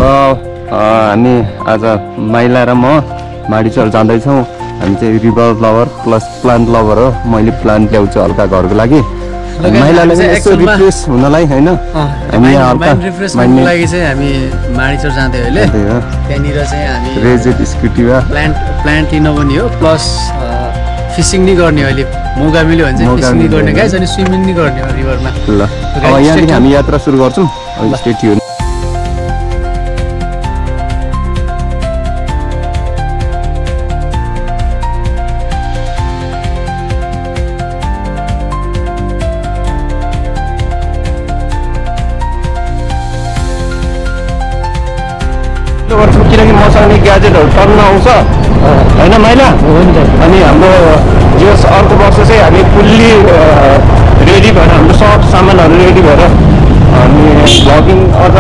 हामी आज माइला र म माडीचौर जाँदैछौँ। हामी चाहिँ river lover plus plant lover हो। मैले प्लान्ट ल्याउँछु हल्का घरको लागि, माइलाले चाहिँ यसो रिफ्रेस हुनलाई हैन। हामी हल्का माइन्ड लागि चाहिँ हामी माडीचौर जाँदै अहिले त्यहाँनिर चाहिँ हामी रेजेट स्कुटीमा प्लान्ट लिन पनि हो, प्लस फिसिङ नि गर्ने। अहिले मौका मिल्यो भने चाहिँ फिसिङ नि गर्ने गाइस, अनि स्विमिङ नि गर्ने हो रिभरमा। ल अब यहाँदेखि हामी यात्रा सुरु गर्छौँ। Stay tune. किनकि मसँग नि ग्याजेटहरू टन्न आउँछ होइन माइला। अनि हाम्रो यस अर्को वर्ष चाहिँ हामी फुल्ली रेडी भएर हाम्रो सब सामानहरू रेडी भएर हामी भ्लगिङ अझ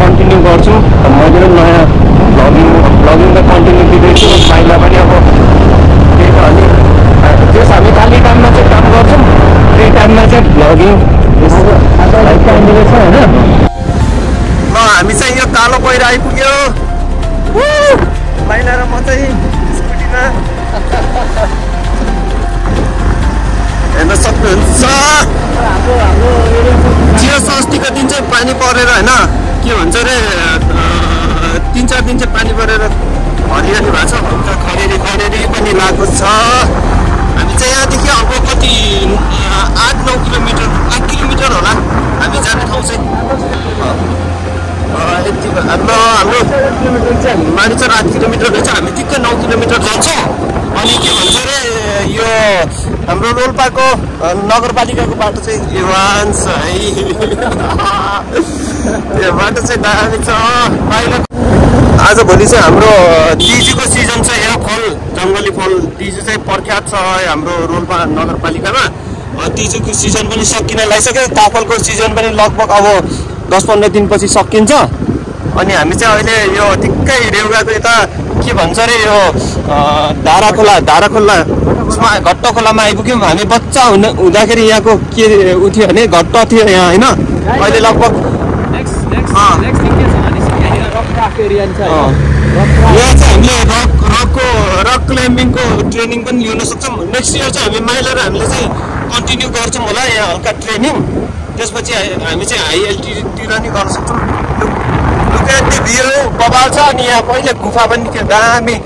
कन्टिन्यू गर्छौँ। मैले पनि नयाँ भ्लगिङलाई कन्टिन्यू दिँदैछु। माइला पनि अब त्यही त। अनि त्यस हामी खाली टाइममा चाहिँ काम गर्छौँ, त्यही टाइममा चाहिँ भ्लगिङ टाइम मिलेछ होइन। ल हामी चाहिँ यो कालो पहिरो आइपुग्यो। माइला र म चाहिँ स्कुटीमा हेर्न सक्नुहुन्छ। जियो षष्ठीको दिन चाहिँ पानी परेर होइन के भन्छ अरे 3-4 दिन चाहिँ पानी परेर हरियाली भएको छ। हल्का खडेरी पनि लागेको छ। हामी चाहिँ यहाँदेखि अब कति 8-9 किलोमिटर 8 किलोमिटर होला हामी जाने ठाउँ चाहिँ। हाम्रो माडीचौर 8 किलोमिटर रहेछ, हामी ठिक्कै 9 किलोमिटर जान्छौँ। अनि के भन्छ अरे यो हाम्रो रोल्पाको नगरपालिकाको बाटो चाहिँ एडभान्स है। यो बाटो चाहिँ दामी छ। आजभोलि चाहिँ हाम्रो तिजुको सिजन छ। यहाँ फल जङ्गली फल तिजु चाहिँ प्रख्यात छ हाम्रो रोल्पा नगरपालिकामा। तिजुको सिजन पनि सकिन लागिसक्यो। काफलको सिजन पनि लगभग अब 10-15 दिनपछि सकिन्छ। अनि हामी चाहिँ अहिले यो ठिक्कै रेउगाको यता के भन्छ अरे यो धारा खोला घट्ट खोलामा आइपुग्यौँ। हामी बच्चा हुँदाखेरि यहाँको के उ थियो भने घट्ट थियो यहाँ होइन। अहिले लगभग यहाँ चाहिँ हामीले रक क्लाइम्बिङको ट्रेनिङ पनि लिन सक्छौँ। नेक्स्ट इयर चाहिँ हामी माइला र हामीले चाहिँ कन्टिन्यू गर्छौँ होला यहाँ हल्का ट्रेनिङ। त्यसपछि हामी चाहिँ हाई एल्टिट्युडतिर नि गर्न सक्छौँ। लुकेट भ्यू बबाल छ। अनि यहाँ पहिले गुफा पनि थियो, दामी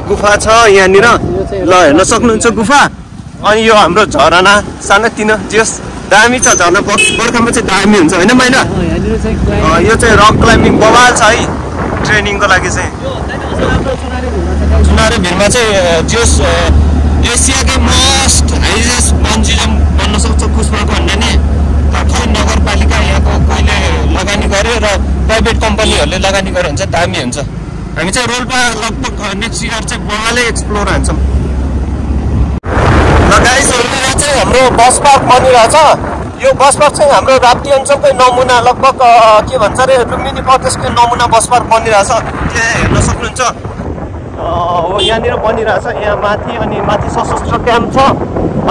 गुफा छ यहाँनिर। ल हेर्न सक्नुहुन्छ गुफा। अनि यो हाम्रो झरना सानोतिनो जस दामी छ। झरना बर्खामा चाहिँ दामी हुन्छ होइन माइला। यो चाहिँ रक क्लाइम्बिङ बबाल छ है ट्रेनिङको लागि चाहिँ। चुनारे भिरमा चाहिँ जस एसियाकै मोस्ट हाइएस्ट बन्जी जम्प बन्न सक्छ पुष्पको भन्ने नि। नगरपालिका यहाँको कहिले लगानी गर्यो र प्राइभेट कम्पनीहरूले लगानी गर्यो भने चाहिँ दामी हुन्छ। हामी चाहिँ रोल्पा लगभग नेक्स्ट इयर चाहिँ बगाले एक्सप्लोर हान्छौँ। ल गाइस यहाँ चाहिँ हाम्रो बस पार्क बनिरहेछ। यो बस पार्क चाहिँ हाम्रो राप्ती अञ्चलकै नमुना लगभग के भन्छ अरे लुम्बिनी प्रदेशकै नमुना बस पार्क बनिरहेछ। त्यहाँ हेर्न सक्नुहुन्छ हो यहाँनिर बनिरहेछ यहाँ माथि। अनि माथि सशस्त्र क्याम्प छ।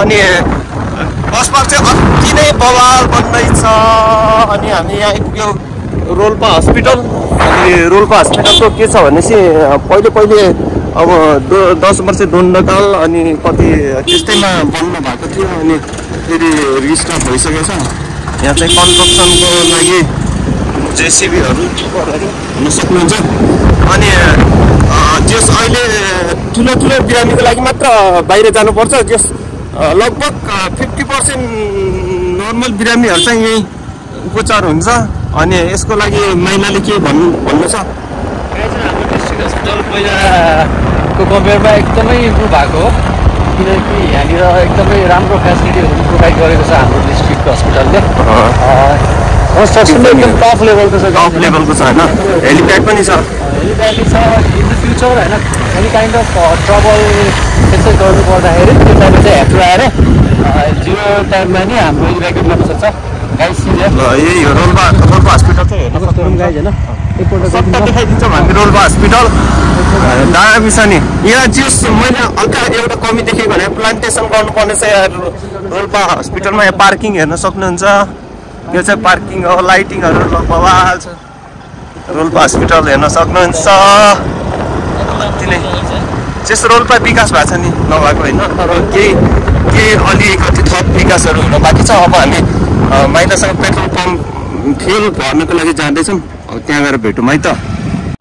अनि बस पार्क चाहिँ अति नै बवाल बन्दैछ। अनि हामी यहाँ आइपुग्यो रोल्पा हस्पिटल। अनि रोल्पा हस्पिटलको के छ भनेपछि पहिले अब 10 वर्ष दण्डकाल अनि कति त्यस्तैमा बन्नु भएको थियो। अनि फेरि रिस्टार्ट भइसकेको छ। यहाँ चाहिँ कन्स्ट्रक्सनको लागि जेसिबीहरू हुन सक्नुहुन्छ। अनि जस अहिले ठुलो बिरामीको लागि मात्र बाहिर जानुपर्छ। जस लगभग 50% नर्मल बिरामीहरू चाहिँ यही उपचार हुन्छ। अनि यसको लागि महिनाले के भन्नु छ? हाम्रो डिस्ट्रिक्ट हस्पिटल पहिलाको कम्पेयरमा एकदमै इम्प्रुभ भएको हो। किनकि यहाँनिर एकदमै राम्रो फेसिलिटीहरू प्रोभाइड गरेको छ हाम्रो डिस्ट्रिक्ट हस्पिटलले। कन्स्ट्रक्सन एकदम टप लेभलको छ होइन। हेलिप्याड पनि छ। हेलिप्याड छ। इन द फ्युचर होइन एनी काइन्ड अफ ट्रबल त्यसै गर्नु पर्दाखेरि त्यो टाइममा चाहिँ हेप्रो आएर 0 टाइममा नि हाम्रो इभ्याकुएट गर्न सक्छ। गाइस यही हो रोल्पा हस्पिटल चाहिँ हेर्न सक्नुहुन्छ गाइस होइन। एकपल्ट देखाइदिन्छौँ हामी रोल्पा हस्पिटल। दामी छ नि यहाँ। जस मैले हल्का एउटा कमी देखेको भने प्लान्टेसन गर्नुपर्ने चाहिँ रोल्पा हस्पिटलमा यहाँ पार्किङ हेर्न सक्नुहुन्छ। यो चाहिँ पार्किङ हो। लाइटिङहरू बवाल छ। रोल्पा हस्पिटल हेर्न सक्नुहुन्छ। त्यस रोल्पा विकास भएको छ नि नभएको होइन, तर केही अलिकति थप विकासहरू हुन बाँकी छ। अब हामी माइलासँग पेट्रोल पम्प फ्युल भर्नको लागि जाँदैछौँ। अब त्यहाँ गएर भेटौँ है त।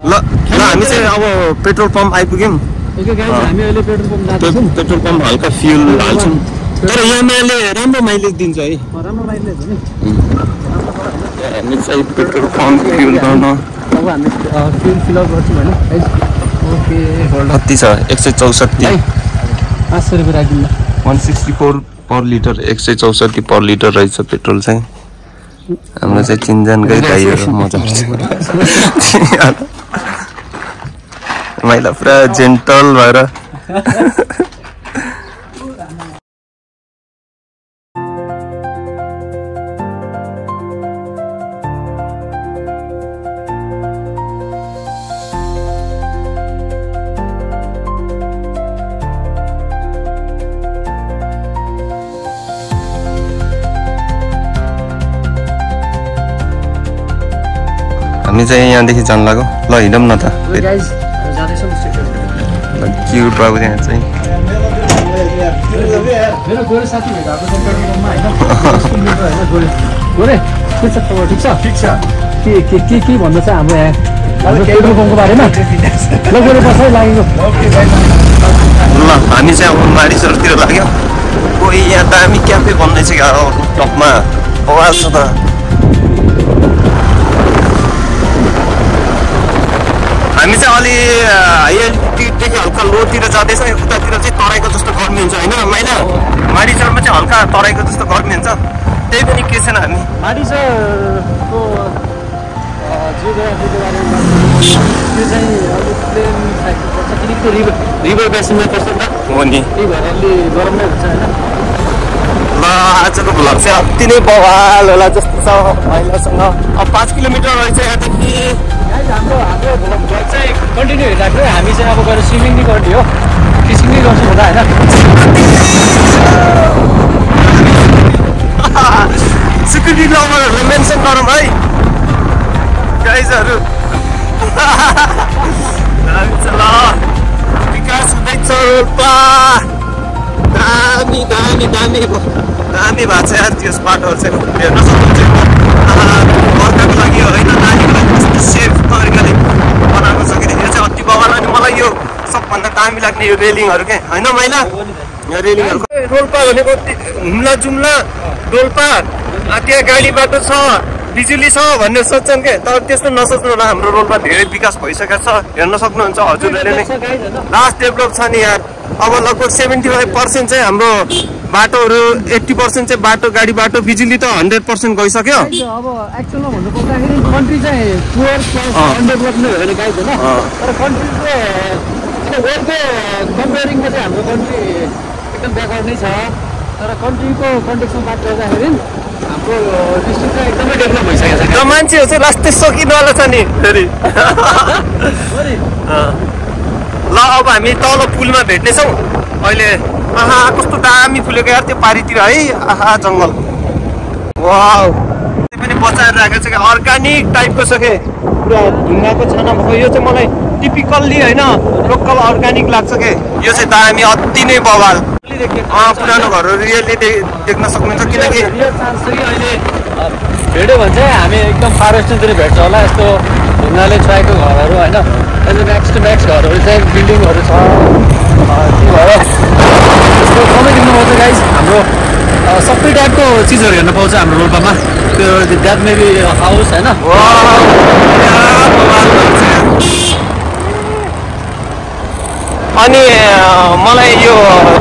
ल हामी चाहिँ अब पेट्रोल पम्प आइपुग्यौँ। हामी अहिले पेट्रोल पम्प जाँदैछौँ। पेट्रोल पम्प हल्का फ्युल हाल्छौँ, तर यहाँले राम्रो माइलेज दिन्छ है। राम्रो माइलेज हो नि। हामी चाहिँ पेट्रोल पम्प फ्युल गर्न अब हामी फ्युल फिलअप गर्छौँ होइन। ओके कति छ 164 500 रुपियाँ राखिदिनु 164 पर लिटर 164 पर लिटर रहेछ पेट्रोल चाहिँ। हाम्रो चाहिँ चिनजानकै गाईहरू मजा आउँछ। माइला पुरा जेन्टल भएर हामी चाहिँ यहाँदेखि जान लाग्यो। ल हिँडौँ न त। क्युट बाबु त्यहाँ चाहिँ मेरो गोरे साथी भेटाएको छ पेट्रोल पम्पमा होइन। ठिक छ के भन्नु छ हाम्रो यहाँ पेट्रोल पम्पको बारेमा। ल गोरे बस है लागेको। ल हामी चाहिँ अब मारिसहरूतिर लाग्यो। कोही यहाँ दामी क्याफे बन्दैछ क्या टपमा बवाल छ त। हामी चाहिँ अलि हाई एल्टिट्युडदेखि हल्का लोतिर जाँदैछौँ। उतातिर चाहिँ तराईको जस्तो गर्मी हुन्छ होइन माइला। मारिसरमा चाहिँ हल्का तराईको जस्तो गर्मी हुन्छ, त्यही पनि के छैन। हामी मारिसको जियोग्राफीको बारेमा त्यो चाहिँ अलिक प्लेन साइडको पर्छ, किनकि त्यो रिभर बेसिनमा पर्छ नि त। हो नि, त्यही भएर अलि गरम नै हुन्छ होइन। ल आजको भ्लग चाहिँ अति नै बवाल होला जस्तो छ माइलासँग। अब 5 किलोमिटर रहेछ यहाँदेखि। हाम्रो भ्लग चाहिँ कन्टिन्यू हेर्दाखेरि हामी चाहिँ अब गएर स्विमिङ नै गर्ने हो, फिसिङ नै गर्छौँ होला होइन। सिक्युरिटी लभरहरूलाई मेन्सन गरौँ है गाइजहरू। ल विकास हुँदैछ रोल्पा। दामी दामी दामी दामी भएको छ यार त्यस बाटोहरू चाहिँ हेर्न सक्नुहुन्छ। अर्काको लागि होइन, नानीको लागि कस्तो सेफ तरिकाले बनाएको छ कि यो चाहिँ अति बवाल। अनि मलाई यो सबभन्दा दामी लाग्ने यो रेलिङहरू क्या होइन माइला। यो रेलिङहरूको रोल्पा भनेको हुम्ला जुम्ला रोल्पा त्यहाँ गाडी बाटो छ बिजुली छ भनेर सोध्छन् क्या, तर त्यस्तो नसोच्नु होला। हाम्रो रोल्पा धेरै विकास भइसकेको छ, हेर्न सक्नुहुन्छ हजुरहरूले नै। लास्ट डेभलप छ नि यार। अब लगभग 75% चाहिँ हाम्रो बाटोहरू, 80% चाहिँ बाटो गाडी बाटो, बिजुली त 100% गइसक्यो। अब एक्चुअलमा भन्नुपर्दाखेरि कन्ट्री चाहिँ पुवर प्लस अनडेभलप नै होइन गाइज होइन। तर कन्ट्रीको वर्ल्डको कम्पेयरिङमा चाहिँ हाम्रो कन्ट्री एकदम बेकार नै छ। तर कन्ट्रीको कन्टेक्समा बात गर्दाखेरि हाम्रो डिस्ट्रिक्ट चाहिँ एकदमै डेभलप भइसकेको छ। र मान्छेहरू चाहिँ लास्टै सकिँदोवाला छ नि फेरि। ल अब हामी तल पुलमा भेट्नेछौँ अहिले। आहा कस्तो दामी फुलेको यार त्यो पारितिर है। आहा जङ्गल वाउ, त्यो पनि बचाएर राखेको छ क्या। अर्ग्यानिक टाइपको छ के, पुरा ढुङ्गाको छाना भएको। यो चाहिँ मलाई टिपिकल्ली होइन लोकल अर्ग्यानिक लाग्छ के। यो चाहिँ दामी अति नै बवाल। पुरानो घरहरू रियल्ली देख्न सक्नुहुन्छ, किनकि अहिले भेट्यो भने चाहिँ हामी एकदम फारेस्टतिर भेट्छ होला। यस्तो ढुङ्गाले छाएको घरहरू होइन, म्याक्स टु म्याक्स घरहरू चाहिँ बिल्डिङहरू छ। के भयो यस्तो कमै देख्नु पाउँछ गाइज। हाम्रो सबै टाइपको चिजहरू हेर्न पाउँछ हाम्रो रोल्पामा। त्यो द्याट मेबी हाउस होइन। अनि मलाई यो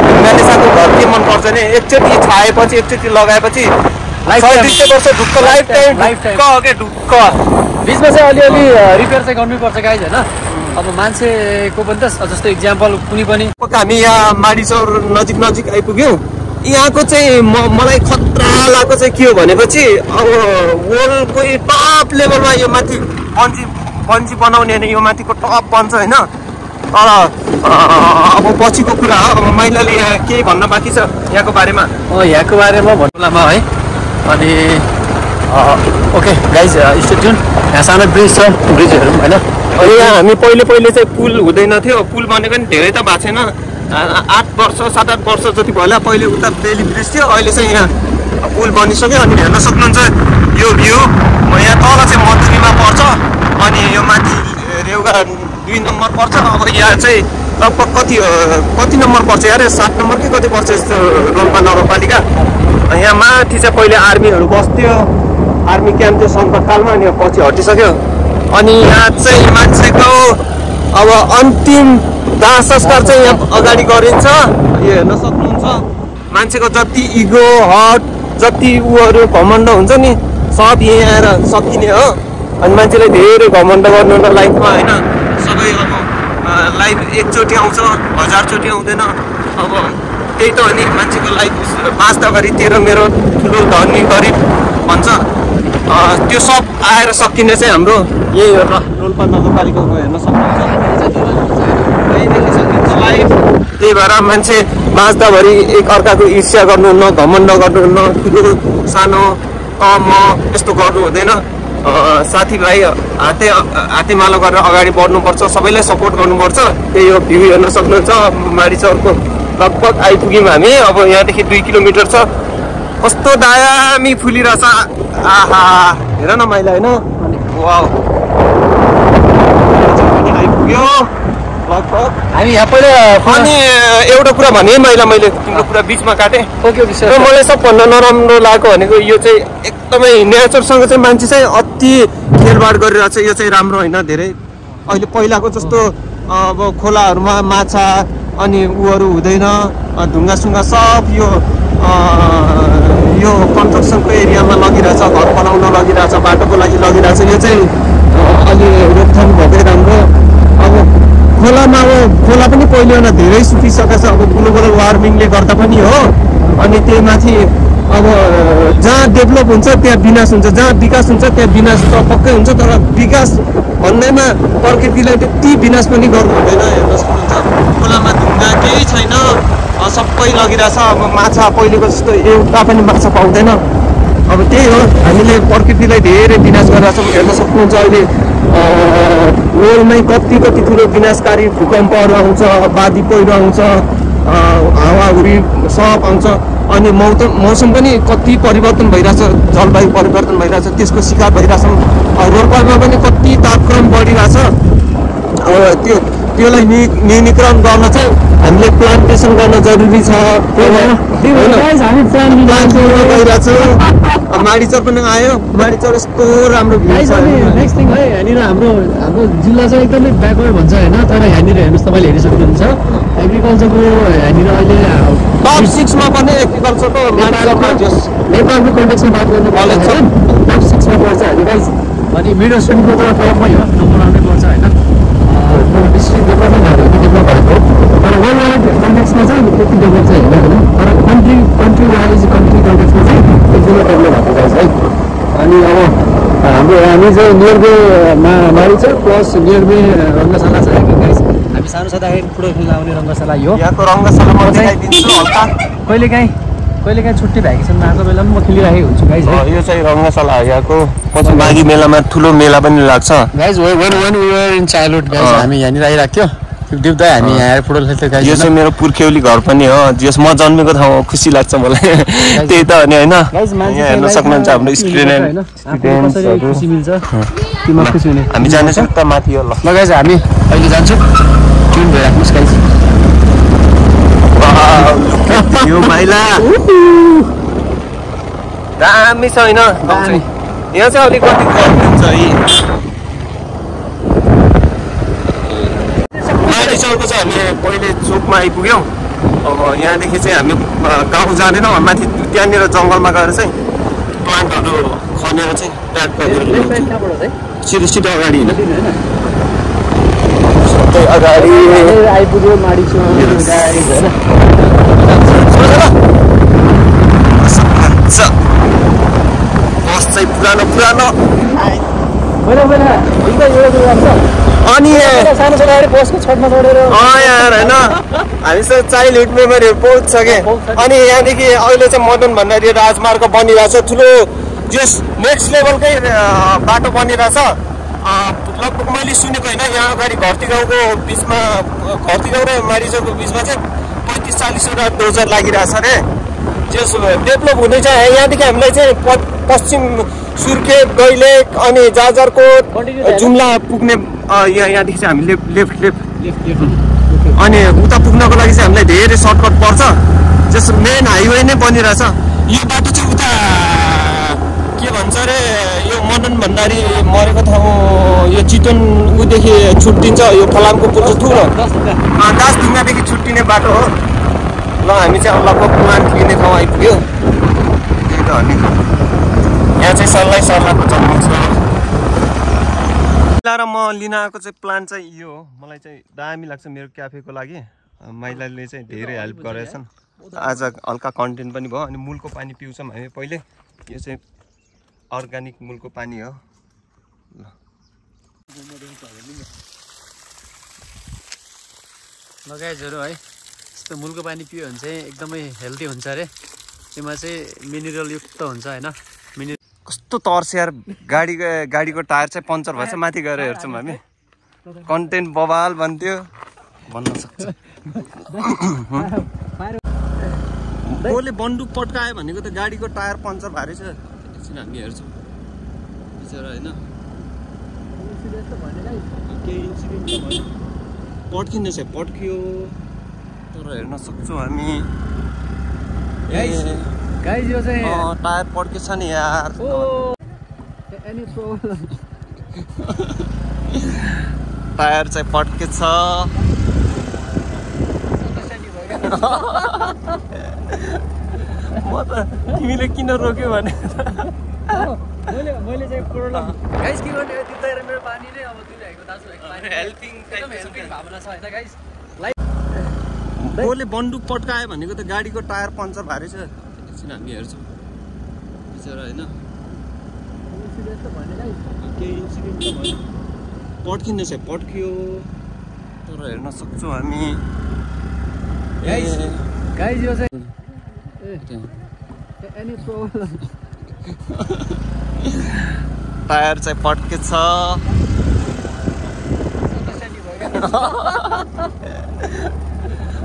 ढुङ्गालेसाको घर के मनपर्छ भने एकचोटि छाएपछि एकचोटि लगाएपछि 100-200 वर्ष ढुक्क लाइफ टाइम ढुक्क। बिचमा चाहिँ अलिअलि रिपेयर चाहिँ गर्नुपर्छ गाइज होइन। अब मान्छेको पनि त जस्तो इक्जाम्पल कुनै पनि हामी यहाँ माडिचौर नजिक आइपुग्यौँ। यहाँको चाहिँ मलाई खतरा लागेको चाहिँ के हो भनेपछि अब वर्ल्डकै टप लेभलमा यो माथि बन्जी बनाउने यो माथिको टप बन्छ होइन। तर अब पछिको कुरा हो। अब माइलाले यहाँ केही भन्न बाँकी छ यहाँको बारेमा। यहाँको बारेमा भन्नुलामा है। अनि ओके गाइज स्टे ट्युन। यहाँ सानो ब्रिज छ, ब्रिज हेरौँ होइन। अनि यहाँ हामी पहिले चाहिँ पुल हुँदैन थियो, पुल बनेको नि धेरै त भएको छैन, 8 वर्ष 7-8 वर्ष जति भयो होला। पहिले उता बेली ब्रिज थियो, अहिले चाहिँ यहाँ पुल बनिसक्यो। अनि हेर्न सक्नुहुन्छ यो भ्यू। यहाँ तल चाहिँ मधुरीमा पर्छ, अनि यो माथि रेउगा 2 नम्बर पर्छ। अब यहाँ चाहिँ लगभग कति नम्बर पर्छ यार, 7 नम्बर कि कति पर्छ यस्तो रोल्पा नगरपालिका। यहाँ माथि चाहिँ पहिले आर्मीहरू बस्थ्यो, आर्मी क्याम्प थियो सङ्कटकालमा, अनि पछि हटिसक्यो। अनि यहाँ चाहिँ मान्छेको अब अन्तिम दाह संस्कार चाहिँ यहाँ अगाडि गरिन्छ। यो हेर्न सक्नुहुन्छ मान्छेको जति इगो हट जति उहरू घमण्ड हुन्छ नि सब यहाँ आएर सकिने हो। अनि मान्छेले धेरै घमण्ड गर्नु न लाइफमा होइन, सबै अब लाइफ एकचोटि आउँछ, 1000 चोटि आउँदैन। अब त्यही त हो नि मान्छेको लाइफ बाँच्दाखेरि तेरो मेरो ठुलो धनी गरिब भन्छ, त्यो सब आएर सकिने चाहिँ हाम्रो यही हो। रोल्पा नगरपालिकाको हेर्न सक्नुहुन्छ लाइफ। त्यही भएर मान्छे बाँच्दाभरि एक अर्काको ईर्ष्या गर्नुहुन्न, घमण्ड गर्नुहुन्न, ठुलो सानो म यस्तो गर्नु हुँदैन। साथीभाइ हातेमालो गरेर अगाडि बढ्नुपर्छ, सबैलाई सपोर्ट गर्नुपर्छ। त्यही हो। भ्यू हेर्न सक्नुहुन्छ माडीचौरको लगभग आइपुग्यौँ हामी। अब यहाँदेखि 2 किलोमिटर छ। कस्तो दामी फुलिरहेछ, आहा हेर न माइला होइन। वाउ आइपुग्यो लगभग हामी यहाँ पहिला। अनि एउटा कुरा भने माइला, मैले तिम्रो कुरा बिचमा काटेँ। Okay okay sir. र मलाई सबभन्दा नराम्रो लागेको भनेको यो चाहिँ एकदमै नेचरसँग चाहिँ मान्छे चाहिँ अति खेलबाड गरिरहेको छ। यो चाहिँ राम्रो होइन धेरै। अहिले पहिलाको जस्तो अब खोलाहरूमा माछा अनि उहरू हुँदैन, ढुङ्गासुङ्गा सब यो कन्स्ट्रक्सनको एरियामा लगिरहेछ, घर बनाउन लगिरहेछ, बाटोको लागि लगिरहेछ। यो चाहिँ अलि रोकथाम भएकै राम्रो। अब खोलामा खोला पनि पहिलेभन्दा धेरै सुकिसकेको छ, अब ग्लोबल वार्मिङले गर्दा पनि हो। अनि त्यही माथि अब जहाँ डेभलप हुन्छ त्यहाँ विनाश हुन्छ, जहाँ विकास हुन्छ त्यहाँ विनाश त पक्कै हुन्छ। तर विकास भन्दैमा प्रकृतिलाई त्यति विनाश पनि गर्नु हुँदैन। हेर्न सक्नुहुन्छ खोलामा ढुङ्गा केही छैन, सबै लगिरहेछ। अब माछा पहिलेको जस्तो एउटा पनि माछा पाउँदैन। अब त्यही हो, हामीले प्रकृतिलाई धेरै विनाश गरिरहेको छौँ। हेर्न सक्नुहुन्छ अहिले वर्ल्डमै कति ठुलो विनाशकारी भूकम्पहरू आउँछ, बाढी पहिरो आउँछ, हावाहुरी सब आउँछ। अनि मौसम पनि कति परिवर्तन भइरहेछ, जलवायु परिवर्तन भइरहेछ, त्यसको शिकार भइरहेछौँ। रोल्पामा पनि कति तापक्रम बढिरहेछ। त्यसलाई न्यूनीकरण गर्न चाहिँ हामीले प्लान्टेसन गर्न जरुरी छ। माडीचौर पनि आयो, माडीचौर यस्तो राम्रो भ्यू छ। नेक्स्ट थिङ है, यहाँनिर हाम्रो जिल्ला चाहिँ एकदमै ब्याकवर्ड भन्छ होइन, तर यहाँनिर हेर्नुहोस् तपाईँले हेरिसक्नुहुन्छ एग्रिकल्चरको यहाँनिर अहिले टप 6 मा पनि एग्रिकल्चरको नेपालको कन्टेक्समा बात गर्नु पर्छ होइन, टप 6 मा पर्छ हामी गाइज। अनि मिडल स्टुडेन्टको त टपमै हो, नम्बर आउनै पर्छ होइन। डिस्ट्रिक्ट डेभलपमेन्टहरू डेभलप भएको, तर वर्ल्ड वाइड कन्टेक्समा चाहिँ त्यति डेभलप चाहिँ होइन होइन, तर कन्ट्री वाइज कन्ट्री कन्टेक्समा चाहिँ एकदमै डेभलप भएको गाइज है। अनि अब हामी चाहिँ नियरबे माडीचौर प्लस नियरबे रङ्गशाला छ गाइज। हामी सानो छँदाखेरि फुटबल खेल्न आउने रङ्गशाला यो। यहाँको रङ्गशाला म देखाइदिन्छु हल्का। कहिलेकाहीँ छुट्टी भ्याकेसनमा आएको बेलामा म खेलिरहेको हुन्छु गाइज। यो चाहिँ रङ्गशाला यहाँको। पछि माघी मेलामा ठुलो मेला पनि लाग्छ guys. when we were in childhood guys, हामी यहाँनिर आइरहेको थियो दिउँदै हामी यहाँ आएर फुटबल खेल्थ्यो गाइज। यो चाहिँ मेरो पुर्ख्यौली घर पनि हो, जस म जन्मेको ठाउँमा खुसी लाग्छ मलाई। त्यही त हो नि होइन। यहाँ हेर्न सक्नुहुन्छ हाम्रो स्टुडेन्ट खुसी मिल्छ, तिमीमा खुसी हुने। हामी जानेछौँ त माथि हो। ल गाइज हामी अहिले जान्छौँ, ट्युन भइराख्नुहोस् गाइज। यो माइला दामी छ होइन। यहाँ चाहिँ अलिकति कम हुन्छ है। माडीचौरको चाहिँ हामी पहिले चोकमा आइपुग्यौँ। अब यहाँदेखि चाहिँ हामी गाउँ जाँदैनौँ, माथि त्यहाँनिर जङ्गलमा गएर चाहिँ प्लान्टहरू खनेर चाहिँ प्याक गरेर सिधै अगाडि होइन, अगाडि आइपुग्यो माडीचौर गाइज होइन। बस चाहिँ पुरानो अनि सानो छोराहरू बसको छतमा चढेर यार होइन, हामीसँग चाइल्डहुड मेमोरीहरू बहुत छ क्या। अनि यहाँदेखि अहिले चाहिँ मदन भण्डारी राजमार्ग बनिरहेको छ, ठुलो जस नेक्स्ट लेभलकै बाटो बनिरहेछ। लगभग मैले सुनेको होइन, यहाँ अगाडि घरती गाउँको बिचमा, घरती गाउँ र मारिचौरको बिचमा चाहिँ 35-40वटा डोजर लागिरहेछ अरे। जस डेभलप हुँदैछ। यहाँदेखि हामीलाई चाहिँ पश्चिम सुर्खेत, दैलेख अनि जाजरकोट, जुम्ला पुग्ने यहाँदेखि चाहिँ हामी लेफ्ट अनि उता पुग्नको लागि चाहिँ हामीलाई धेरै सर्टकट पर्छ। जस मेन हाइवे नै बनिरहेछ। यो बाटो चाहिँ उता के भन्छ अरे, यो मनन भण्डारी मरेको ठाउँ, यो चितवन उदेखि छुट्टिन्छ। यो फलामको पुल चाहिँ ठुलो 10 ढुङ्गादेखि छुट्टिने बाटो हो। ल हामी चाहिँ लगभग प्लान्ट लिने ठाउँ आइपुग्यो। त्यही त अनि यहाँ चाहिँ सर्लाको जङ्गल छ। र म लिन आएको चाहिँ प्लान्ट चाहिँ यो हो। मलाई चाहिँ दामी लाग्छ मेरो क्याफेको लागि। महिलाले चाहिँ धेरै हेल्प गरेछन्। आज हल्का कन्टेन्ट पनि भयो। अनि मूलको पानी पिउँछौँ हामी पहिले। यो चाहिँ अर्ग्यानिक मूलको पानी हो। ल गाइजहरु है, यस्तो मूलको पानी पियो भने चाहिँ एकदमै हेल्दी हुन्छ अरे। त्यसमा चाहिँ मिनरल युक्त हुन्छ हैन। कस्तो तर्स यार, गाडीको टायर चाहिँ पङ्चर भएछ। माथि गएर हेर्छौँ हामी। कन्टेन्ट बवाल भन्थ्यो भन्न सक्छ। बोले बन्दुक पड्कायो भनेको त गाडीको टायर पङ्चर भएछ। एकछिन हामी हेर्छौँ बिचरा होइन। केही इन्सिडेन्ट त भयो, पड्किने चाहिँ पड्कियो, तर हेर्न सक्छौँ हामी। गाइज यो चाहिँ टायर पड्केछ नि यार। टायर चाहिँ पड्केछ। म त तिमीले किन रोक्यो भने मैले चाहिँ प्रोब्लम गाइस के गर्ने, तिर्दै मेरो पानी नै अब दिइरहेको दाजुभाइको पानी हेल्पिङ भावना छ हैन गाइस। बोले बन्दुक पड्कायो भनेको त गाडीको टायर पङ्चर भएछ। एकछिन हामी हेर्छौँ बिचरा होइन। केही इन्सिडेन्ट त भयो, पड्किने चाहिँ पड्कियो, तर हेर्न सक्छौँ हामी। गाइस यो चाहिँ एनी प्रब्लम टायर चाहिँ पड्केछ।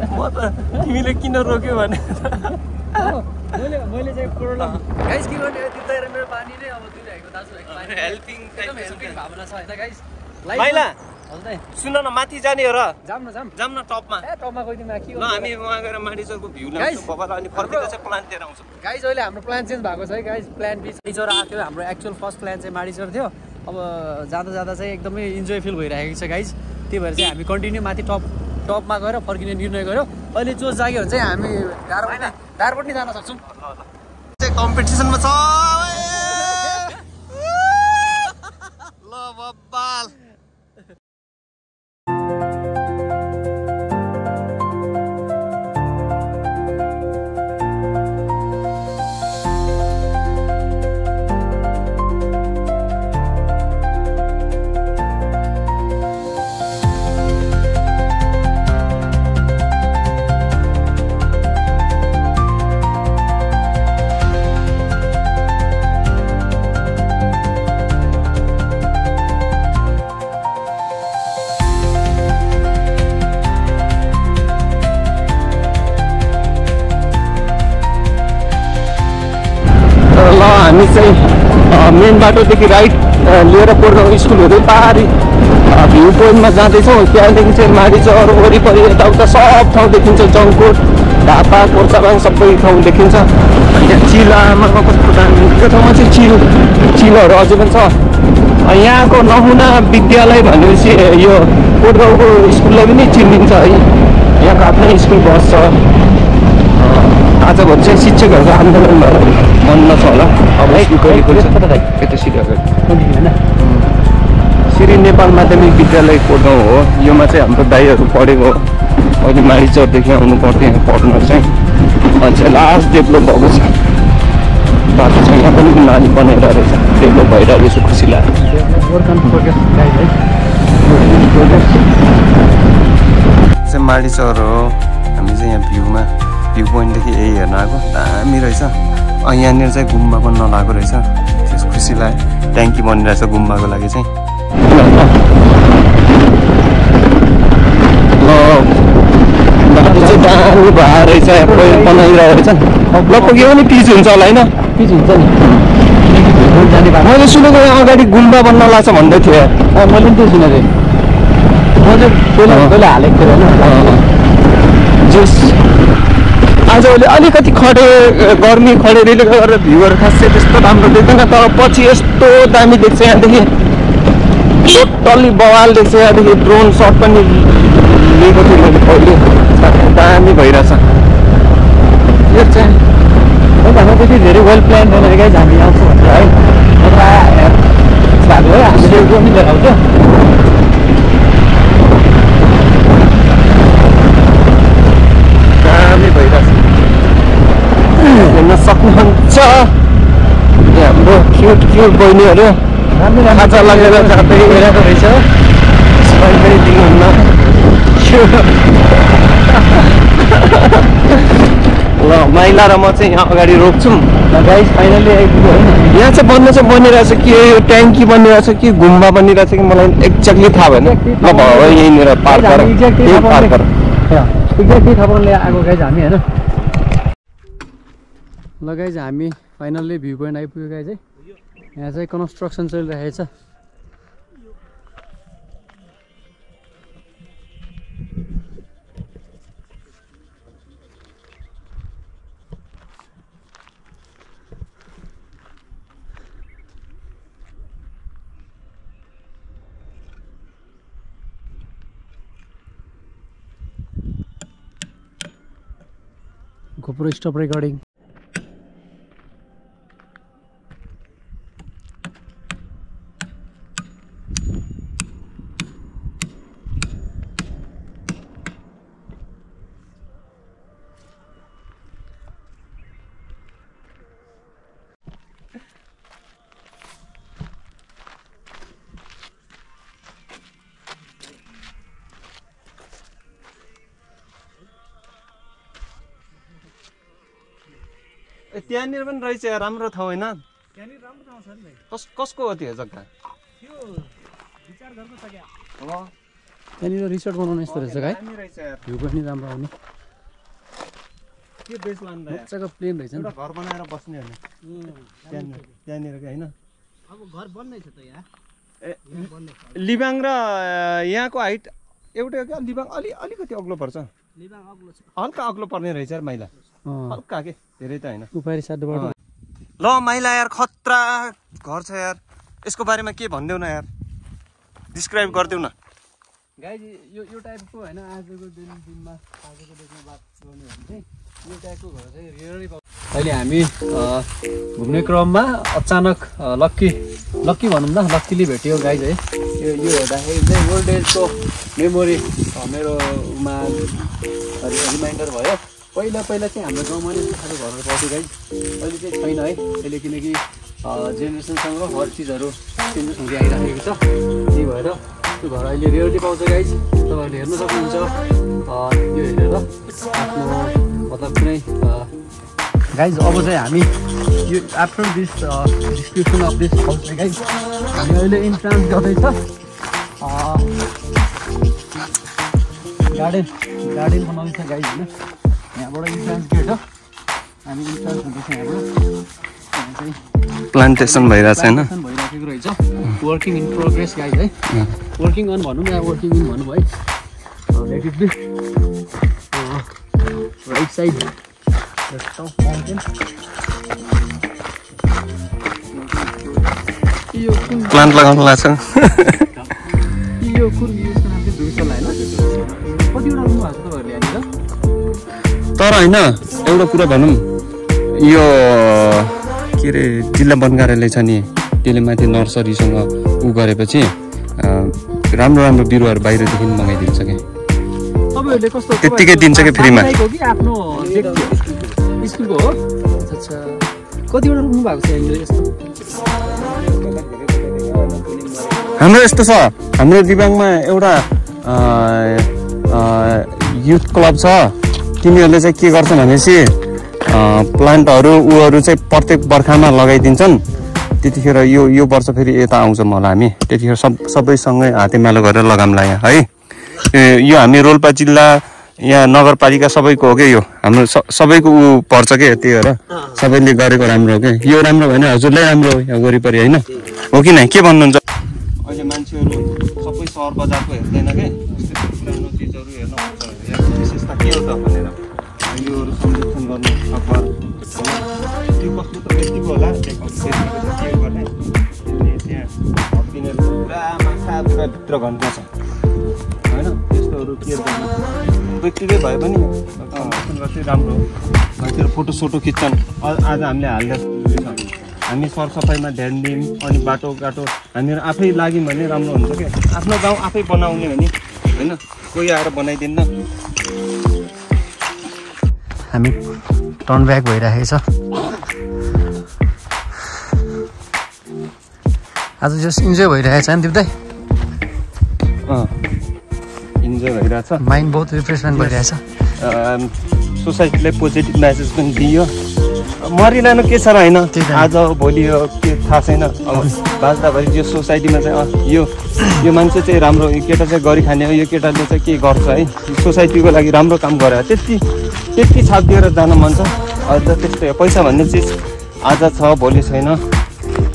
म त तिमीले किन रोक्यो भने मैले चाहिँ प्रोब्लम गाइस के गर्ने, तिर्दै मेरो पानी नै अब दिइरहेको दाजुभाइको पानी हेल्पिङ भावना छ हैन गाइस। माइला सुन न, माथि जाने हो र? जाम न टपमा। टपमा गइदिउँ के ल हामी वहाँ गएर माडिचौरको भ्यू ल्याउँछौँ बबाल। अनि फर्केर चाहिँ प्लान लिएर आउँछौँ। गाइस अहिले हाम्रो प्लान चेन्ज भएको छ है गाइस। प्लान बी माडिचौर आएको थियो। हाम्रो एक्चुअल फर्स्ट प्लान चाहिँ माडिचौर थियो। अब जाँदा चाहिँ एकदमै इन्जोय फिल भइरहेको छ गाइस। त्यही भएर चाहिँ हामी कन्टिन्यू माथि टपमा गएर फर्किने निर्णय गर्यो। अहिले जो जाग्यो भने चाहिँ हामी धारपट नि जान सक्छौँ। चाहिँ कम्पिटिसनमा छ ल बबाल। ल हामी चाहिँ मेन बाटोदेखि राइट लिएर पोर्टगाउँ स्कुल हुँदै पारी भ्यू पोइन्टमा जाँदैछौँ। त्यहाँदेखि चाहिँ माडिचौर वरिपरि यताउता सब ठाउँ देखिन्छ। जङ्कोट, ढापा, कोर्चाबाङ सबै ठाउँ देखिन्छ। यहाँ चिलामा कस्तो दामी, त्यो ठाउँमा चाहिँ चिलहरू अझै पनि छ। यहाँको नमुना विद्यालय भनेपछि यो पोर्टगाउँको स्कुललाई पनि चिनिन्छ है। यहाँको आफ्नै स्कुल बस छ। आजभोलि चाहिँ शिक्षकहरूको आन्दोलन भएर बन्द छ होला। अब यता श्री नेपाल माध्यमिक विद्यालय पोर्टगाउँ हो। योमा चाहिँ हाम्रो दाइहरू पढेको। अहिले माडिचौरदेखि आउनु पर्थ्यो यहाँ पढ्न चाहिँ। अनि चाहिँ लास्ट डेभलप भएको छ बाटो चाहिँ। यहाँ पनि नानी बनेर रहेछ, डेभलप भइरहेको छ, खुसी लाग्यो। चाहिँ माडिचौर हो। हामी चाहिँ यहाँ भ्यू पोइन्टदेखि यही हेर्न आएको। दामी रहेछ। यहाँनिर चाहिँ गुम्बा पनि नलाएको रहेछ। खुसी लाग्यो ट्याङ्की बनिरहेछ गुम्बाको लागि चाहिँ दामी भएर रहेछ बनाइरहेको छ लगभग यो पनि पिच हुन्छ होला होइन पिच हुन्छ नि जाने बाटो मैले सुनेको यहाँ अगाडि गुम्बा बन्न लाग्छ भन्दै थियो मैले पनि त्यो सुनेको थिएँ म चाहिँ पहिला हालेको थिएँ होइन जस आजभोलि अलिकति गर्मी खडेरीले गरेर भ्यूहरू खासै त्यस्तो राम्रो देख्दैन तर पछि यस्तो दामी देख्छ यहाँदेखि टोटल्ली बवाल देख्छ यहाँदेखि ड्रोन सट पनि लिएको थिएँ मैले पहिले दामी भइरहेछ यो चाहिँ भन्दा त्यति धेरै वेल प्लान भनेर गाइज हामी आउँछौँ भनेर है नत्र भएको है हामीले एउटा मिलेर आउँथ्यो दामी भइरहेछ हेर्न सक्नुहुन्छ हाम्रो क्युट बहिनीहरू खाजा लगेर जाँदै गइरहेको रहेछ पनि दिनुहुन्न ल माइला र म चाहिँ यहाँ अगाडि रोक्छौँ गाइज फाइनली आइपुग्यो होइन यहाँ चाहिँ बनिरहेछ कि यो ट्याङ्की बनिरहेछ कि गुम्बा बनिरहेछ कि मलाई एक्ज्याक्टली थाहा भएन ल भयो यहीँनिर पार्क गर एक्ज्याक्टली थाहा पाउनुले आएको गाइज हामी होइन ल गाइज हामी फाइनल्ली भ्यू पोइन्ट आइपुग्यो गाइज है यहाँ चाहिँ कन्स्ट्रक्सन चलिरहेको छ GoPro stop recording. त्यहाँनिर पनि रहेछ राम्रो ठाउँ होइन त्यहाँनिर राम्रो ठाउँ छ नि भाइ कसको हो त्यो जग्गा त्यो विचार गर्नु छ क्या त्यहाँनिर रिसोर्ट बनाउनु यस्तो रहेछ गाई भ्यू पनि राम्रो आउने के बेस लान्दा मजाको प्लेन रहेछ नि घर बनाएर बस्ने होइन त्यहाँनिर होइन अब घर बन्नै छ त यहाँ लिबाङ र यहाँको हाइट एउटै हो क्या लिबाङ अलिकति अग्लो पर्छ लिबाङ अग्लो छ हल्का अग्लो पर्ने रहेछ माइला हल्का के धेरै त होइन उपारी साधुबाट ल माइला यार खतरा घर छ यार यसको बारेमा के भनिदेऊ न यार डिस्क्राइब गरिदेऊ न गाइज यो टाइपको होइन आजको दिनमा आजको डेटमा बात गर्ने हो भने चाहिँ यो टाइपको घर चाहिँ रेयरली पाउँछ अहिले हामी घुम्ने क्रममा अचानक लक्की भनौँ न लक्कीली भेट्यो गाइज है यो हेर्दाखेरि चाहिँ ओल्ड एजको मेमोरी मेरोमा रिमाइन्डर भयो पहिला चाहिँ हाम्रो गाउँमा नै खालको घरहरू पाउँथ्यो गाइज अहिले चाहिँ छैन है अहिले किनकि जेनेरेसनसँग हर चिजहरू चेन्जेस हुँदै आइराखेको छ त्यही भएर त्यो घर अहिले रेयरली पाउँछ गाइज तपाईँहरूले हेर्न सक्नुहुन्छ यो हेरेर आफ्नो मतलब कुनै गाइज अब चाहिँ हामी यो after this description of this house चाहिँ गाइज हामी अहिले इन्ट्रान्स गर्दैछ गार्डन बनाउँछ गाइज होइन यहाँबाट इन्ट्रान्स गेट हो हामी इन्ट्रान्स हुँदैछ यहाँबाट प्लान्टेसन भइरहेछ होइन भइराखेको रहेछ वर्किङ इन प्रोग्रेस गाइज है वर्किङ अन भनौँ या वर्किङ इन भनौँ है let it be right side plant लगाउनु लाग्छ यो कुन यसको नाम चाहिँ धुर्सला होइन कतिवटा रुम भएको छ तपाईँहरूले यहाँनिर तर होइन एउटा कुरा भनौँ यो के अरे जिल्ला वन कार्यालय छ नि त्यसले माथि नर्सरीसँग उ गरेपछि राम्रो राम्रो बिरुवाहरू बाहिरदेखि मगाइदिन्छ क्या तपाईँहरूले कस्तो त्यत्तिकै दिन्छ कि फ्रीमा आफ्नो स्कुलको हो अच्छा कतिवटा रुम भएको छ यहाँनिर यस्तो हाम्रो यस्तो छ हाम्रो दिबाङमा एउटा युथ क्लब छ तिनीहरूले चाहिँ के गर्छन् भनेपछि प्लान्टहरू उहरू चाहिँ प्रत्येक बर्खामा लगाइदिन्छन् त्यतिखेर यो वर्ष फेरि यता आउँछौँ होला हामी। त्यतिखेर सबैसँगै हातेमालो गरेर लगाउँला यहाँ है। यो हामी रोल्पा जिल्ला यहाँ नगरपालिका सबैको हो क्या यो, हाम्रो सबैको पर्छ क्या, त्यही भएर सबैले गरेको राम्रो हो क्या। यो राम्रो भएन हजुरलाई राम्रो हो यहाँ वरिपरि होइन, हो कि नै? के भन्नुहुन्छ? अहिले मान्छेहरू सबै सहर बजारको हेर्दैन क्या, पुरानो चिजहरू हेर्न आउँछ। यहाँको विशेषता के हो त भनेर योहरू संरक्षण गर्नु अखबार त्यो कस्तो त व्यक्तिको होला, के गर्ने त्यहाँ हप्पिनेहरू पुरा माछा पुरा भित्र घन्टा छ होइन। त्यस्तोहरू केयर गर्नु व्यक्तिले भए पनि संरक्षण गर्दै राम्रो हो। मान्छेहरू फोटोसोटो खिच्छन्। आज हामीले हाल्दा हामी सरसफाइमा ध्यान दियौँ अनि बाटोघाटो हामीहरू आफै लाग्यौँ भने राम्रो हुन्छ क्या। आफ्नो गाउँ आफै बनाउने भने होइन, कोही आएर बनाइदिन्न। हामी टर्न ब्याक भइरहेको छ। आज जस्ट इन्जोय भइरहेको छ नि दिप्दै? इन्जोय भइरहेछ, माइन्ड बहुत रिफ्रेसमेन्ट भइरहेछ। सोसाइटीलाई पोजिटिभ मेसेज पनि दियो। मरिरहनु के छ र होइन, आज भोलि यो के थाहा छैन। अब बाँच्दाभरि यो सोसाइटीमा चाहिँ यो मान्छे चाहिँ राम्रो, यो केटा चाहिँ गरी खाने हो, यो केटाले चाहिँ के गर्छ है, सोसाइटीको लागि राम्रो काम गरेर त्यति छाप दिएर जान मन छ। अझ त्यस्तै पैसा भन्ने चिज आज छ भोलि छैन।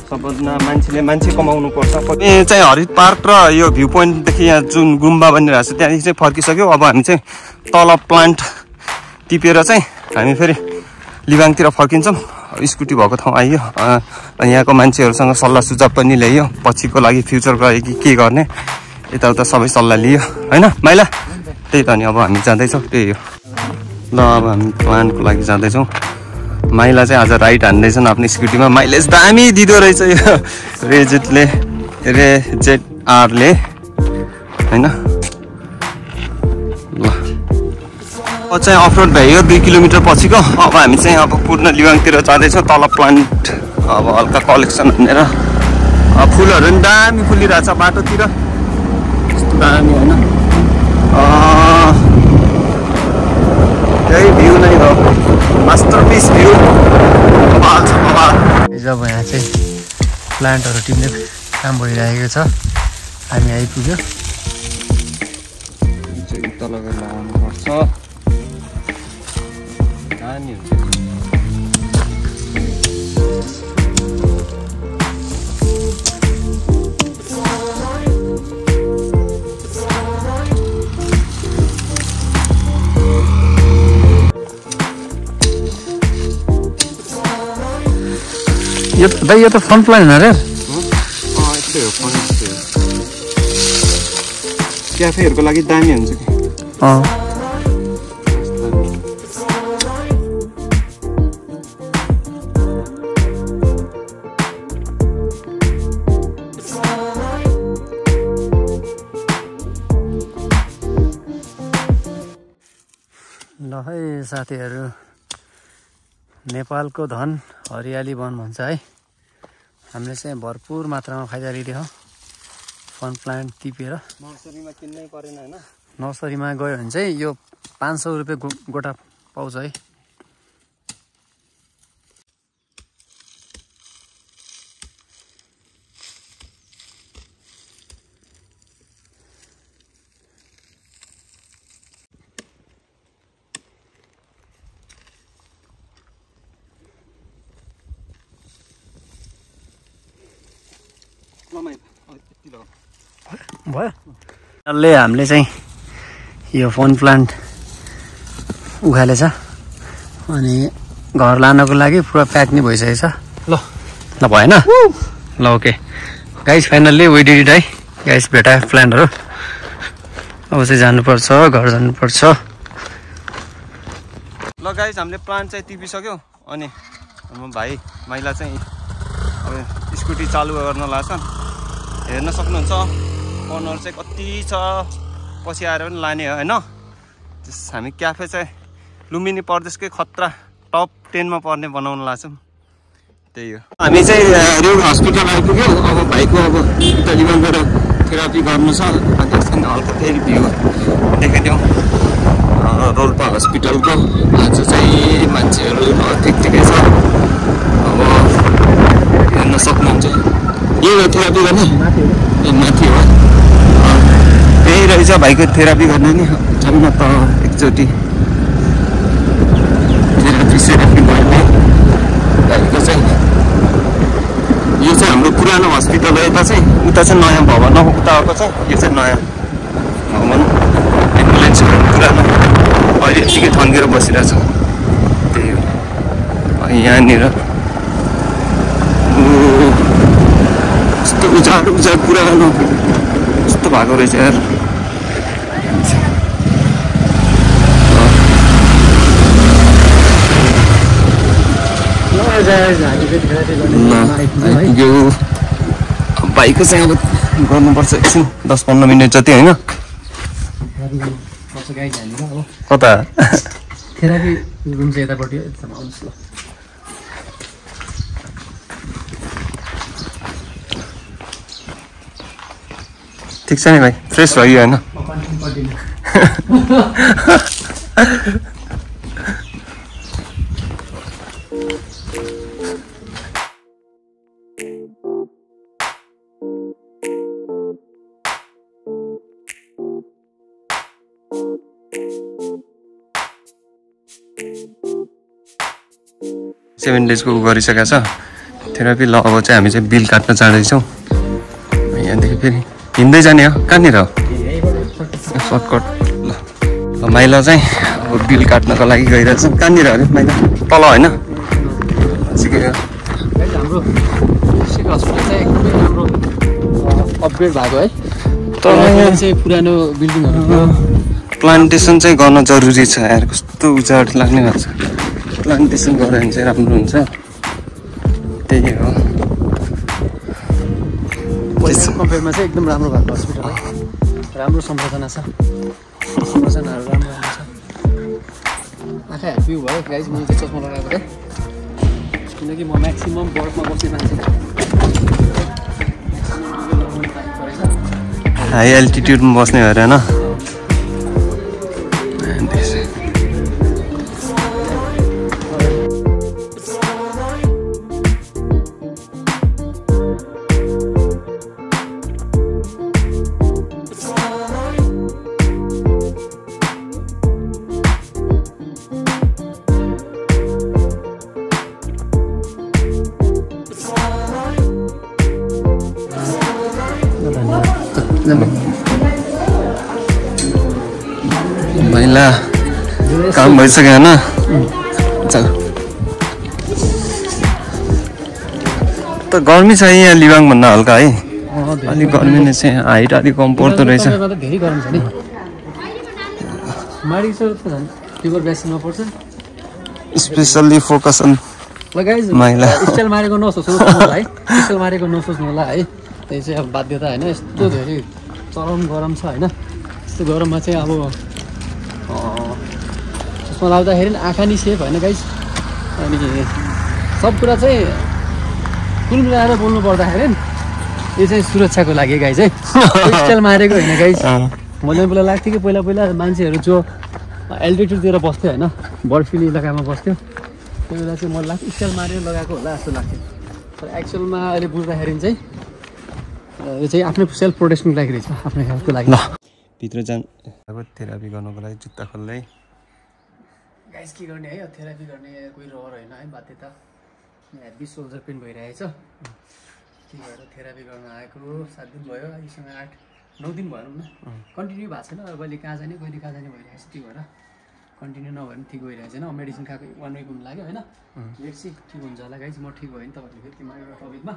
सबभन्दा मान्छे कमाउनु पर्छ। यहाँ चाहिँ हरित पार्क र यो भ्यू पोइन्टदेखि यहाँ जुन गुम्बा बनिरहेको छ त्यहाँदेखि चाहिँ फर्किसक्यो। अब हामी चाहिँ तल प्लान्ट टिपेर चाहिँ हामी फेरि लिबाङतिर फर्किन्छौँ। स्कुटी भएको ठाउँ आइयो, यहाँको मान्छेहरूसँग सल्लाह सुझाव पनि ल्याइयो, पछिको लागि फ्युचरको लागि के गर्ने यताउता सबै सल्लाह लियो होइन माइला। त्यही त नि अब हामी जाँदैछौँ, त्यही हो ल। अब हामी प्लान्टको लागि जाँदैछौँ। माइला चाहिँ आज राइट हान्दैछन् आफ्नो स्कुटीमा। माइलेज दामी दिँदो रहेछ यो रेजेडआरले होइन। ल अब चाहिँ अफरोड भ्यायो 2 किलोमिटर पछिको। अब हामी चाहिँ अब पूर्ण लिवाङतिर जाँदैछौँ। तल प्लान्ट अब हल्का कलेक्सन भनेर फुलहरू पनि दामी फुलिरहेछ बाटोतिर, यस्तो दामी होइन। त्यही भ्यू नै हो, मास्टरपिस भ्यू। जब यहाँ चाहिँ प्लान्टहरू टिप्ने काम भइरहेको छ, हामी आइपुग्यो। तल गएर लगाउनुपर्छ, दामी हुन्छ। यो त फन प्लान अरे यस्तै हो, फन यस्तै हो। क्याफेहरूको लागि दामी हुन्छ कि। ल है साथीहरू, नेपालको धन हरियाली वन भन्छ है। हामीले चाहिँ भरपुर मात्रामा फाइदा लिदियो फन प्लान्ट टिपेर। नर्सरीमा किन्नै परेन होइन। नर्सरीमा गयो भने चाहिँ यो 500 रुपियाँ गोटा पाउँछ है। भयो डल्लै हामीले चाहिँ यो फोन प्लान्ट उखालेछ अनि घर लानको लागि पुरा प्याक नै भइसकेछ। ल भएन ल okay guys, finally we did it है गाइस। भेटा प्लान्टहरू अब चाहिँ जानुपर्छ, घर जानुपर्छ। ल गाइस, हामीले प्लान्ट चाहिँ टिपिसक्यौँ अनि हाम्रो भाइ माइला चाहिँ अब स्कुटी चालु गर्न लाग्छन्। हेर्न सक्नुहुन्छ कर्नर चाहिँ कति छ, पछि आएर पनि लाने हो होइन। हामी क्याफे चाहिँ लुम्बिनी प्रदेशकै खतरा टप 10 मा पर्ने बनाउन लाग्छौँ, त्यही हो। हामी चाहिँ रेड हस्पिटल आइपुग्यौँ। अब भाइको अब इटालीमा गएर थेरापी गर्नु छ अनि त्यसमा हल्का फेरि भ्यू देखाइदिउँ रोल्पा हस्पिटलको। आज चाहिँ मान्छेहरू ठिक ठिकै छ। अब हेर्न हेर्न सक्नुहुन्छ। यो थेरापी गर्ने ए माथि हो त्यही रहेछ भाइको थेरापी गर्ने नि जम्मा त एकचोटि थेरापी गर्ने भाइको चाहिँ यो चाहिँ हाम्रो पुरानो हस्पिटल हो। यता चाहिँ उता चाहिँ नयाँ भवन हो उताको चाहिँ यो चाहिँ नयाँ भवन एम्बुलेन्स पुरानो अहिले यतिकै थन्केर बसिरहेछ त्यही हो। यहाँनिर कस्तो उजाड पुरानो कस्तो भएको रहेछ यार। आइपुग्यो बाइकको चाहिँ अब गर्नुपर्छ एकछिन 10-15 मिनट जति होइन। कता थेरापी रुम चाहिँ यतापट्टि आउनुहोस् ल। ठिक छ नि भाइ फ्रेस भयो होइन। सेभेन डेजको गरिसकेको छ थेरापी। ल अब चाहिँ हामी चाहिँ बिल काट्न जाँदैछौँ। यहाँदेखि फेरि हिँड्दै जाने हो कहाँनिर हो सर्टकट। ल माइला चाहिँ अब बिल काट्नको लागि गइरहेछ। कहाँनिर अरे माइला तल होइन हाम्रो डिस्ट्रिक्ट हस्पिटल चाहिँ एकदमै राम्रो अपग्रेड भएको है। तर यहाँ चाहिँ पुरानो बिल्डिङहरू थियो। प्लान्टेसन चाहिँ गर्न जरुरी छ यार। कस्तो उजाड लाग्ने भएको छ। प्लान्टेसन गऱ्यो भने चाहिँ राम्रो हुन्छ त्यही हो। पहिलाको कम्पेयरमा चाहिँ एकदम राम्रो भएको हस्पिटल है। राम्रो संरचना छ। संरचनाहरू राम्रो छ। आँखा ह्याप्पी भयो गाइज मैले चाहिँ चस्मा लगाएको थिएँ किनकि म म्याक्सिमम् बर्फमा बस्ने मान्छे। हाई एल्टिट्युडमा बस्ने भएर होइन। महिला काम भइसक्यो होइन। त गर्मी छ यहाँ लिबाङ भन्दा हल्का है। अलिक गर्मीले चाहिँ हाइट अलिक कम पर्दो रहेछ। धेरै गरम छ नि माडिसर त झन् फिभर बेसिनमा पर्छ। स्पेसल्ली फोकस अन ल गाइज महिला स्टाइल मारेको नसोच्नु होला है। स्टाइल मारेको नसोच्नु होला है। त्यही चाहिँ अब बाध्यता होइन। यस्तो धेरै चरम गरम छ होइन। यस्तो गरममा चाहिँ अब चस्मा लाउँदाखेरि पनि आँखा नि सेफ होइन गाइज। अनि सब कुरा चाहिँ कुल मिलाएर बोल्नु पर्दाखेरि यो चाहिँ सुरक्षाको लागि गाइज है। स्टाइल मारेको होइन गाइज। मलाई पहिला लाग्थ्यो कि पहिला मान्छेहरू जो एल्टिट्युडतिर बस्थ्यो होइन बर्फिली इलाकामा बस्थ्यो त्यो बेला चाहिँ मलाई लाग्थ्यो स्टाइल मारेर लगाएको होला जस्तो लाग्थ्यो। तर एक्चुअलमा अहिले बुझ्दाखेरि चाहिँ यो चाहिँ आफ्नै सेल्फ प्रोटेक्सनको लागि रहेछ आफ्नो हेल्थको लागि। ल भित्र जान अब थेरापी गर्नको लागि जुत्ता खोल्दै गाइस के गर्ने है। थेरापी गर्ने कोही रहर होइन है बाध्यता। हेभी सोल्जर पेन भइरहेछ के भएर थेरापी गर्न आएको 7 दिन भयो। अहिलेसँग 8-9 दिन भनौँ न कन्टिन्यू भएको छैन। अब कहिले कहाँ जाने कहिले कहाँ जाने भइरहेछ। त्यो भएर कन्टिन्यू नभए पनि ठिक भइरहेको छैन। मेडिसिन खाएको 1 विक हुनु लाग्यो होइन। लेट्स सी ठिक हुन्छ होला गाइस। म ठिक भयो भने तपाईँहरूले फेरि त्यो एउटा टपिकमा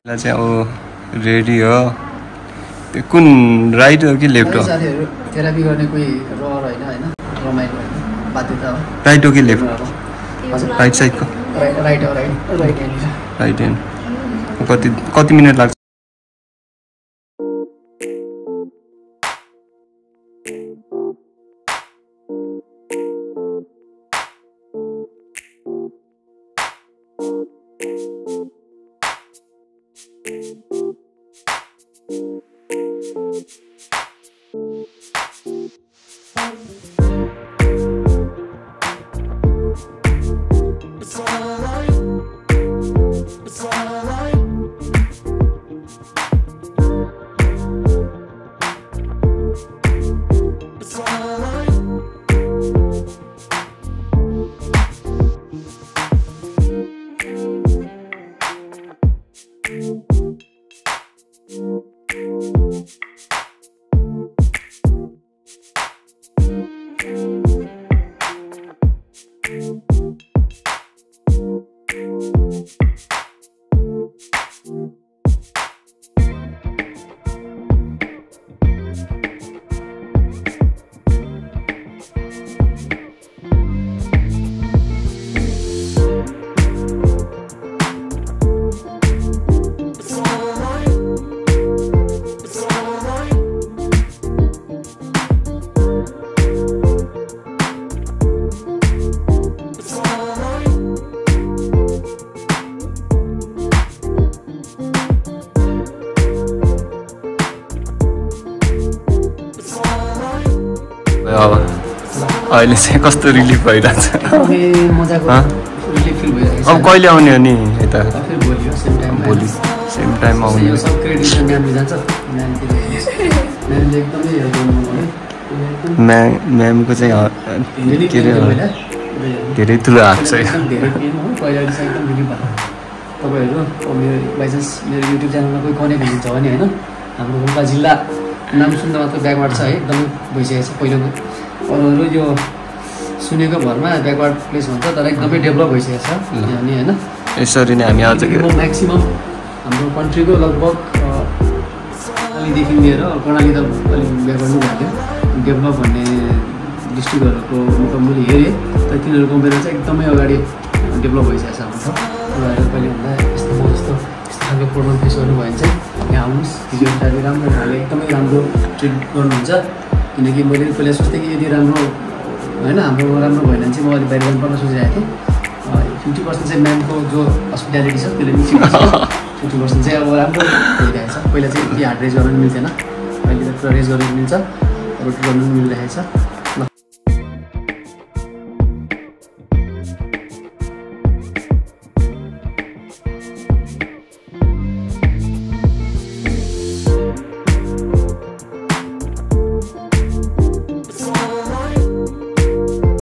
चाहिँ अब रेडी हो। त्यो कुन राइट हो कि लेफ्ट हो? साथीहरू थेरापी गर्ने कोही रहर होइन होइन रमाइलो होइन बाध्यता हो। राइट हो कि लेफ्ट? राइट साइडको राइट हो राइट ह्यान्ड राइट ह्यान्ड। कति मिनट लाग्छ? अब अहिले चाहिँ कस्तो रिलिफ भइरहेछ मजाको रिलिफ फिल भइरहेको छ। अब कहिले आउने हो नि यता फेरि भोलि हो सेम टाइममा भोलि सेम टाइममा आउने यो सब क्रेडिट म्यामले जान्छ म्यामले एकदमै हेल्प गर्नुभयो है म्यामको चाहिँ के अरे धेरै ठुलो हात छ एकदम धेरै पेन हो पहिला चाहिँ एकदम रिलिफ भयो तपाईँहरू मेरो बाइचान्स मेरो युट्युब च्यानलमा कोही कनेक्ट हुनुहुन्छ भने होइन हाम्रो गुम्पा जिल्ला नाम सुन्दा मात्र ब्याकवार्ड छ है एकदमै भइसकेको छ पहिलाको अरूहरू यो सुनेको भरमा ब्याकवार्ड प्लेस हुन्छ तर एकदमै डेभलप भइसकेको छ अनि होइन यसरी नै हामी आज म्याक्सिमम् हाम्रो कन्ट्रीको लगभग कर्णालीदेखि लिएर कर्णाली त अलिक ब्याकवार्ड नै भयो डेभलप भन्ने डिस्ट्रिक्टहरूको मुखमुली हेरेँ तर तिनीहरू कम्पेयर चाहिँ एकदमै अगाडि डेभलप भइसकेको छ हाम्रो तपाईँहरू कहिले भन्दा यस्तो म जस्तो यस्तो खालको प्रोग्राम फेस गर्नुभयो भने चाहिँ यहाँ आउनुहोस् फिजियोथेरापी राम्रो खाले एकदमै राम्रो ट्रिट गर्नुहुन्छ किनकि मैले पहिला सोच्थेँ कि यदि राम्रो होइन हाम्रो राम्रो भएन भने चाहिँ म अलिक बाहिर जानुपर्न सोचिरहेको थिएँ 50% चाहिँ म्यामको जो हस्पिटालिटी छ त्यसले मिसिएको छ 50% चाहिँ अब राम्रो भइरहेको छ पहिला चाहिँ यति हार्ड रेज गर्न मिल्थेन अहिले त पुरा रेज गर्न मिल्छ रोटी गर्न मिलिरहेको छ